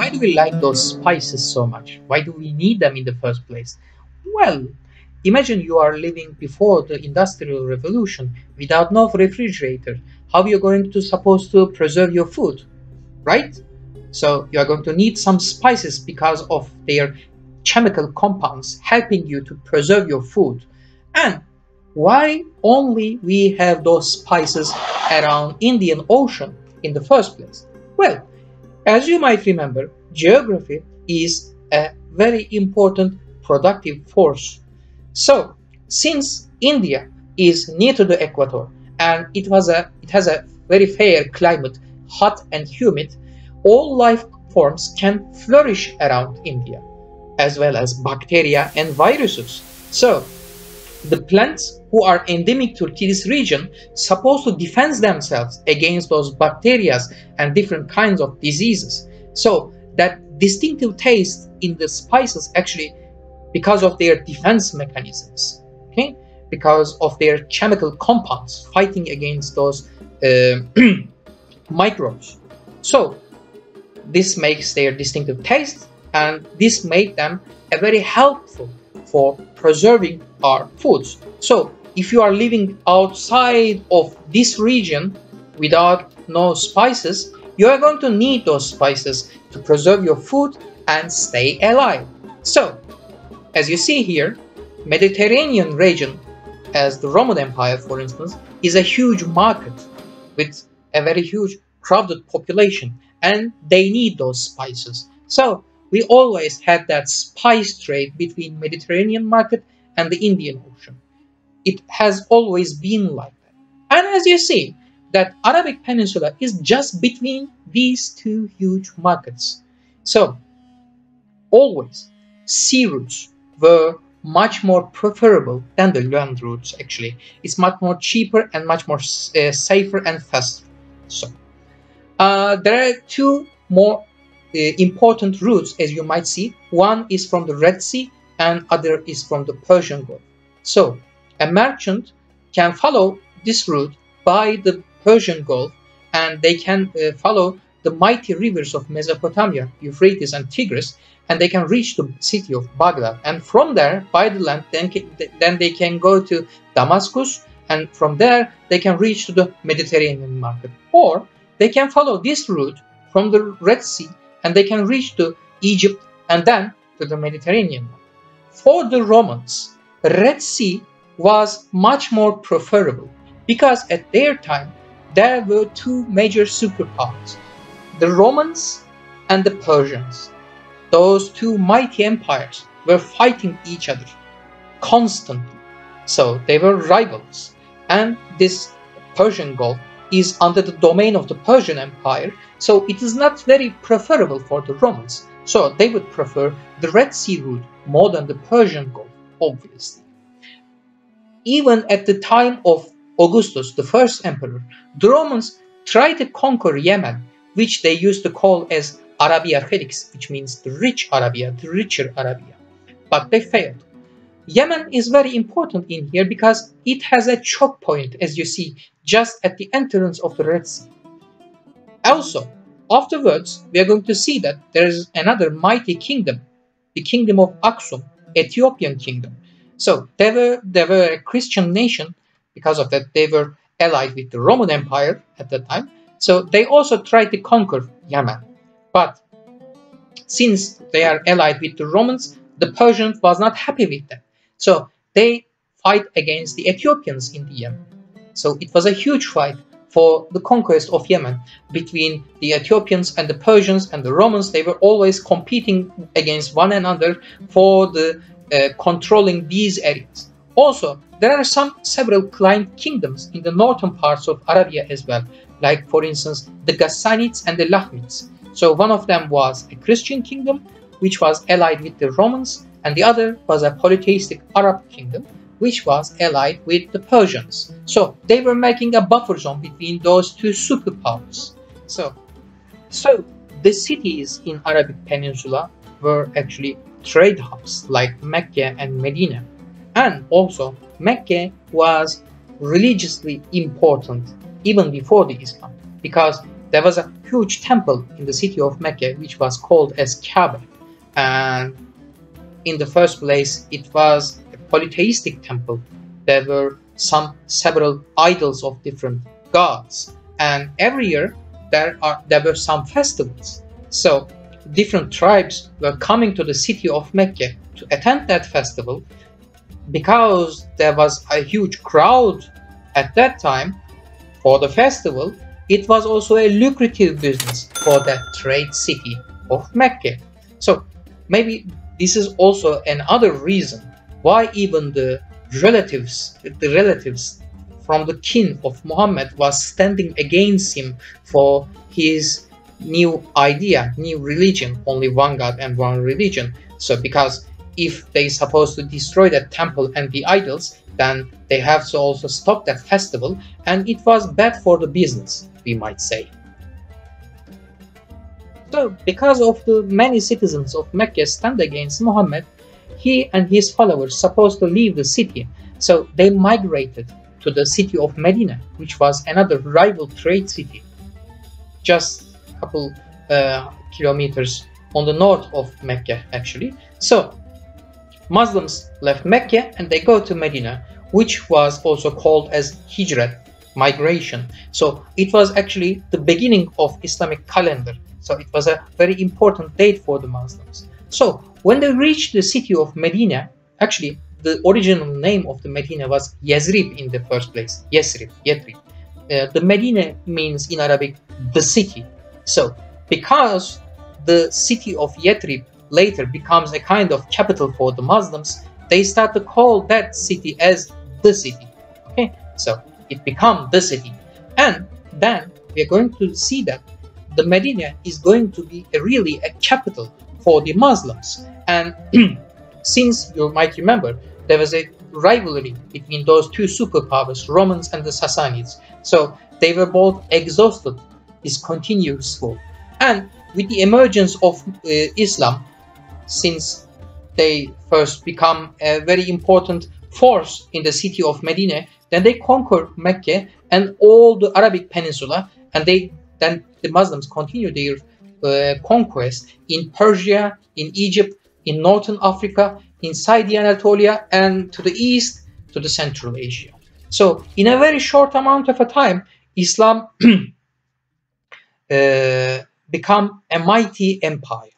why do we like those spices so much? Why do we need them in the first place? Well, imagine you are living before the Industrial Revolution without no refrigerator. How you're going to supposed to preserve your food, right? So you are going to need some spices because of their chemical compounds helping you to preserve your food. And why only we have those spices around Indian Ocean in the first place? Well, as you might remember, geography is a very important productive force. So, since India is near to the equator and it has a very fair climate, hot and humid, all life forms can flourish around India, as well as bacteria and viruses. So, the plants who are endemic to this region supposed to defend themselves against those bacteria and different kinds of diseases. So that distinctive taste in the spices actually because of their defense mechanisms, okay? Because of their chemical compounds fighting against those microbes. So this makes their distinctive taste, and this made them a very helpful for preserving our foods. So if you are living outside of this region without no spices, you are going to need those spices to preserve your food and stay alive. So as you see here, Mediterranean region, as the Roman Empire for instance, is a huge market with a very huge crowded population, and they need those spices. So we always had that spice trade between Mediterranean market and the Indian Ocean. It has always been like that. And as you see, that Arabic Peninsula is just between these two huge markets. So always sea routes were much more preferable than the land routes actually. It's much more cheaper and much more safer and faster. So there are two more important routes, as you might see. One is from the Red Sea and other is from the Persian Gulf. So a merchant can follow this route by the Persian Gulf, and they can follow the mighty rivers of Mesopotamia, Euphrates and Tigris, and they can reach the city of Baghdad. And from there, by the land, then they can go to Damascus, and from there they can reach to the Mediterranean market. Or they can follow this route from the Red Sea, and they can reach to Egypt and then to the Mediterranean. For the Romans, Red Sea was much more preferable because at their time there were two major superpowers, the Romans and the Persians. Those two mighty empires were fighting each other constantly, so they were rivals. And this Persian Gulf is under the domain of the Persian Empire, so it is not very preferable for the Romans. So they would prefer the Red Sea route more than the Persian Gulf, obviously. Even at the time of Augustus, the first emperor, the Romans tried to conquer Yemen, which they used to call as Arabia Felix, which means the rich Arabia, the richer Arabia. But they failed. Yemen is very important in here because it has a choke point, as you see, just at the entrance of the Red Sea. Also, afterwards, we are going to see that there is another mighty kingdom, the kingdom of Aksum, Ethiopian kingdom. So they were a Christian nation. Because of that, they were allied with the Roman Empire at that time. So they also tried to conquer Yemen. But since they are allied with the Romans, the Persians was not happy with them. So they fight against the Ethiopians in the Yemen. So it was a huge fight for the conquest of Yemen between the Ethiopians and the Persians and the Romans. They were always competing against one another for the controlling these areas. Also, there are several client kingdoms in the northern parts of Arabia as well, like for instance the Ghassanids and the Lahmids. So one of them was a Christian kingdom which was allied with the Romans, and the other was a polytheistic Arab kingdom which was allied with the Persians. So they were making a buffer zone between those two superpowers. So the cities in Arabic Peninsula were actually trade hubs like Mecca and Medina. And also Mecca was religiously important even before the Islam, because there was a huge temple in the city of Mecca which was called as Kaaba, and in the first place it was a polytheistic temple. There were several idols of different gods, and every year there were some festivals. So different tribes were coming to the city of Mecca to attend that festival. Because there was a huge crowd at that time for the festival, it was also a lucrative business for that trade city of Mecca. So maybe this is also another reason why even the relatives from the kin of Muhammad was standing against him for his new idea, new religion, only one God and one religion. So because if they supposed to destroy that temple and the idols, then they have to also stop that festival, and it was bad for the business, we might say. So because of the many citizens of Mecca stand against Muhammad, he and his followers supposed to leave the city. So they migrated to the city of Medina, which was another rival trade city, just a couple kilometers on the north of Mecca actually. So Muslims left Mecca and they go to Medina, which was also called as Hijrat, migration. So it was actually the beginning of Islamic calendar. So it was a very important date for the Muslims. So when they reached the city of Medina, actually the original name of the Medina was Yathrib in the first place. Yathrib. The Medina means in Arabic the city. So because the city of Yathrib later becomes a kind of capital for the Muslims, they start to call that city as the city. Okay, so it becomes the city, and then we are going to see that the Medina is going to be really a capital for the Muslims. And since you might remember, there was a rivalry between those two superpowers, Romans and the Sassanids. So they were both exhausted this continuous war, and with the emergence of Islam, since they first become a very important force in the city of Medina, then they conquer Mecca and all the Arabic Peninsula, and then the Muslims continue their conquest in Persia, in Egypt, in Northern Africa, inside the Anatolia, and to the east, to the Central Asia. So in a very short amount of a time, Islam become a mighty empire.